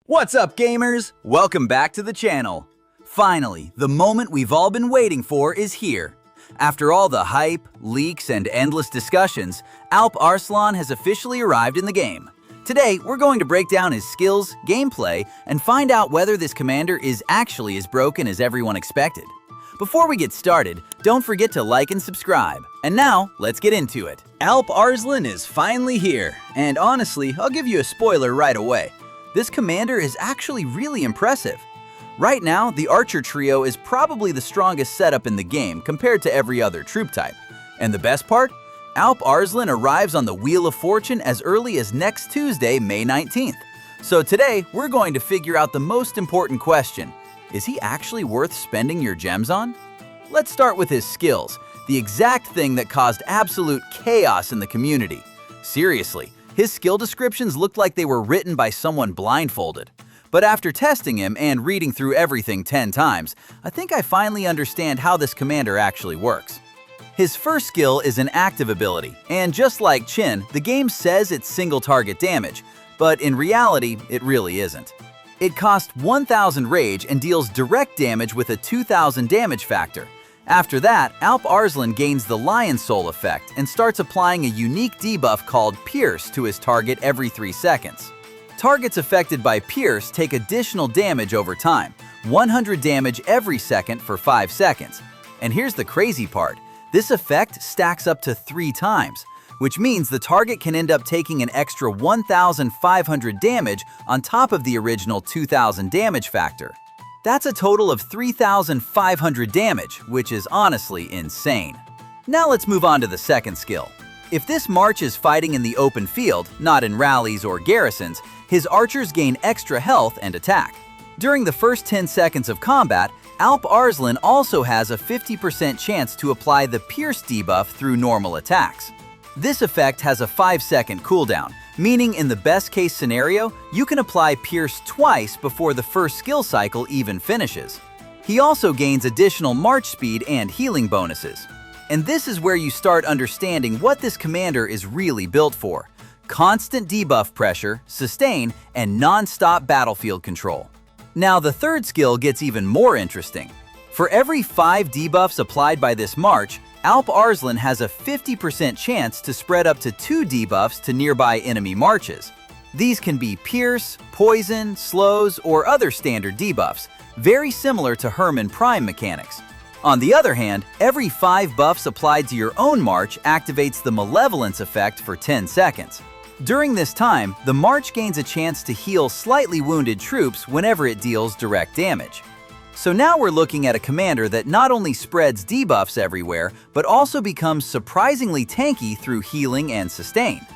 What's up, gamers? Welcome back to the channel. Finally, the moment we've all been waiting for is here. After all the hype, leaks, and endless discussions, Alp Arslan has officially arrived in the game. Today, we're going to break down his skills, gameplay, and find out whether this commander is actually as broken as everyone expected. Before we get started, don't forget to like and subscribe. And now, let's get into it. Alp Arslan is finally here, and honestly, I'll give you a spoiler right away. This commander is actually really impressive. Right now, the Archer trio is probably the strongest setup in the game compared to every other troop type. And the best part? Alp Arslan arrives on the Wheel of Fortune as early as next Tuesday, May 19th. So today, we're going to figure out the most important question. Is he actually worth spending your gems on? Let's start with his skills, the exact thing that caused absolute chaos in the community. Seriously, his skill descriptions looked like they were written by someone blindfolded. But after testing him and reading through everything 10 times, I think I finally understand how this commander actually works. His first skill is an active ability, and just like Qin, the game says it's single target damage, but in reality, it really isn't. It costs 1000 rage and deals direct damage with a 2000 damage factor. After that, Alp Arslan gains the Lion Soul effect and starts applying a unique debuff called Pierce to his target every 3 seconds. Targets affected by Pierce take additional damage over time, 100 damage every second for 5 seconds. And here's the crazy part, this effect stacks up to 3 times, which means the target can end up taking an extra 1,500 damage on top of the original 2,000 damage factor. That's a total of 3,500 damage, which is honestly insane. Now let's move on to the second skill. If this March is fighting in the open field, not in rallies or garrisons, his archers gain extra health and attack. During the first 10 seconds of combat, Alp Arslan also has a 50% chance to apply the Pierce debuff through normal attacks. This effect has a 5-second cooldown, meaning in the best case scenario, you can apply Pierce twice before the first skill cycle even finishes. He also gains additional march speed and healing bonuses. And this is where you start understanding what this commander is really built for. Constant debuff pressure, sustain, and non-stop battlefield control. Now the third skill gets even more interesting. For every 5 debuffs applied by this March, Alp Arslan has a 50% chance to spread up to 2 debuffs to nearby enemy marches. These can be Pierce, Poison, Slows, or other standard debuffs, very similar to Hermann Prime mechanics. On the other hand, every 5 buffs applied to your own march activates the Malevolence effect for 10 seconds. During this time, the march gains a chance to heal slightly wounded troops whenever it deals direct damage. So now we're looking at a commander that not only spreads debuffs everywhere, but also becomes surprisingly tanky through healing and sustain.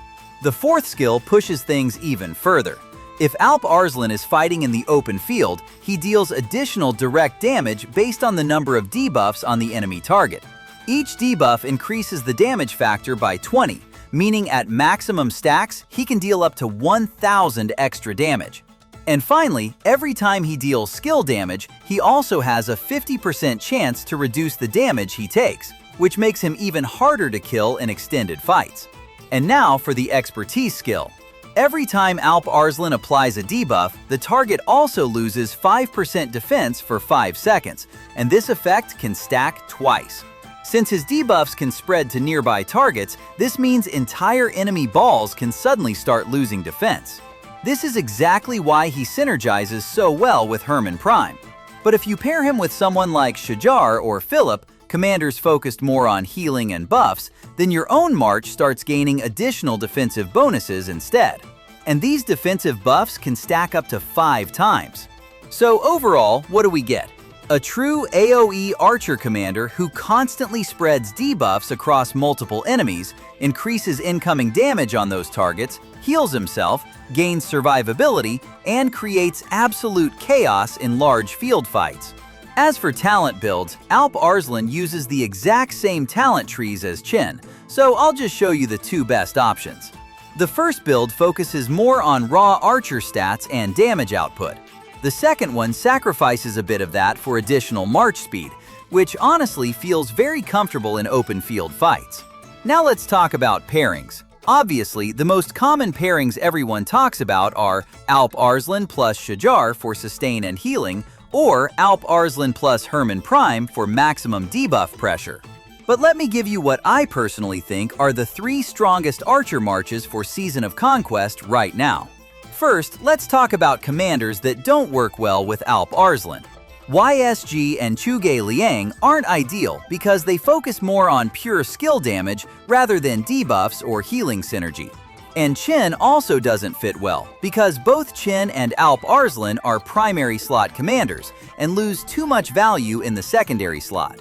The fourth skill pushes things even further. If Alp Arslan is fighting in the open field, he deals additional direct damage based on the number of debuffs on the enemy target. Each debuff increases the damage factor by 20, meaning at maximum stacks, he can deal up to 1000 extra damage. And finally, every time he deals skill damage, he also has a 50% chance to reduce the damage he takes, which makes him even harder to kill in extended fights. And now for the expertise skill. Every time Alp Arslan applies a debuff, the target also loses 5% defense for 5 seconds, and this effect can stack twice. Since his debuffs can spread to nearby targets, this means entire enemy balls can suddenly start losing defense. This is exactly why he synergizes so well with Hermann Prime. But if you pair him with someone like Shajar or Philip, commanders focused more on healing and buffs, then your own march starts gaining additional defensive bonuses instead. And these defensive buffs can stack up to 5 times. So overall, what do we get? A true AoE archer commander who constantly spreads debuffs across multiple enemies, increases incoming damage on those targets, heals himself, gains survivability, and creates absolute chaos in large field fights. As for talent builds, Alp Arslan uses the exact same talent trees as Qin, so I'll just show you the 2 best options. The first build focuses more on raw archer stats and damage output. The second one sacrifices a bit of that for additional march speed, which honestly feels very comfortable in open field fights. Now let's talk about pairings. Obviously, the most common pairings everyone talks about are Alp Arslan plus Shajar for sustain and healing, or Alp Arslan plus Hermann Prime for maximum debuff pressure. But let me give you what I personally think are the 3 strongest archer marches for Season of Conquest right now. First, let's talk about commanders that don't work well with Alp Arslan. YSG and Zhuge Liang aren't ideal because they focus more on pure skill damage rather than debuffs or healing synergy. And Qin also doesn't fit well because both Qin and Alp Arslan are primary slot commanders and lose too much value in the secondary slot.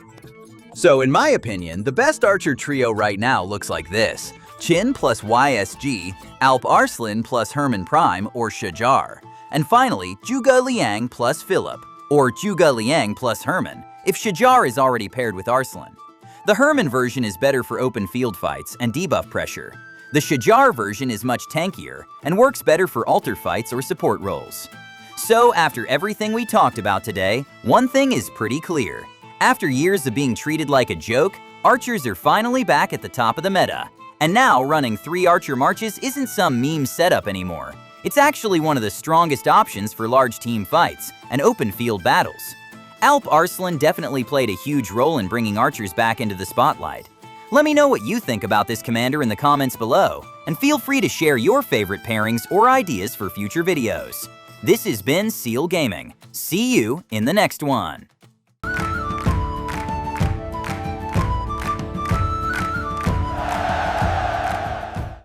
So in my opinion, the best archer trio right now looks like this: Qin plus YSG, Alp Arslan plus Hermann Prime or Shajar, and finally Zhuge Liang plus Philip, or Zhuge Liang plus Hermann, if Shajar is already paired with Arslan. The Hermann version is better for open field fights and debuff pressure. The Shajar version is much tankier and works better for altar fights or support roles. So after everything we talked about today, one thing is pretty clear. After years of being treated like a joke, archers are finally back at the top of the meta. And now running 3 archer marches isn't some meme setup anymore. It's actually one of the strongest options for large team fights and open field battles. Alp Arslan definitely played a huge role in bringing archers back into the spotlight. Let me know what you think about this commander in the comments below, and feel free to share your favorite pairings or ideas for future videos. This has been Seal Gaming. See you in the next one.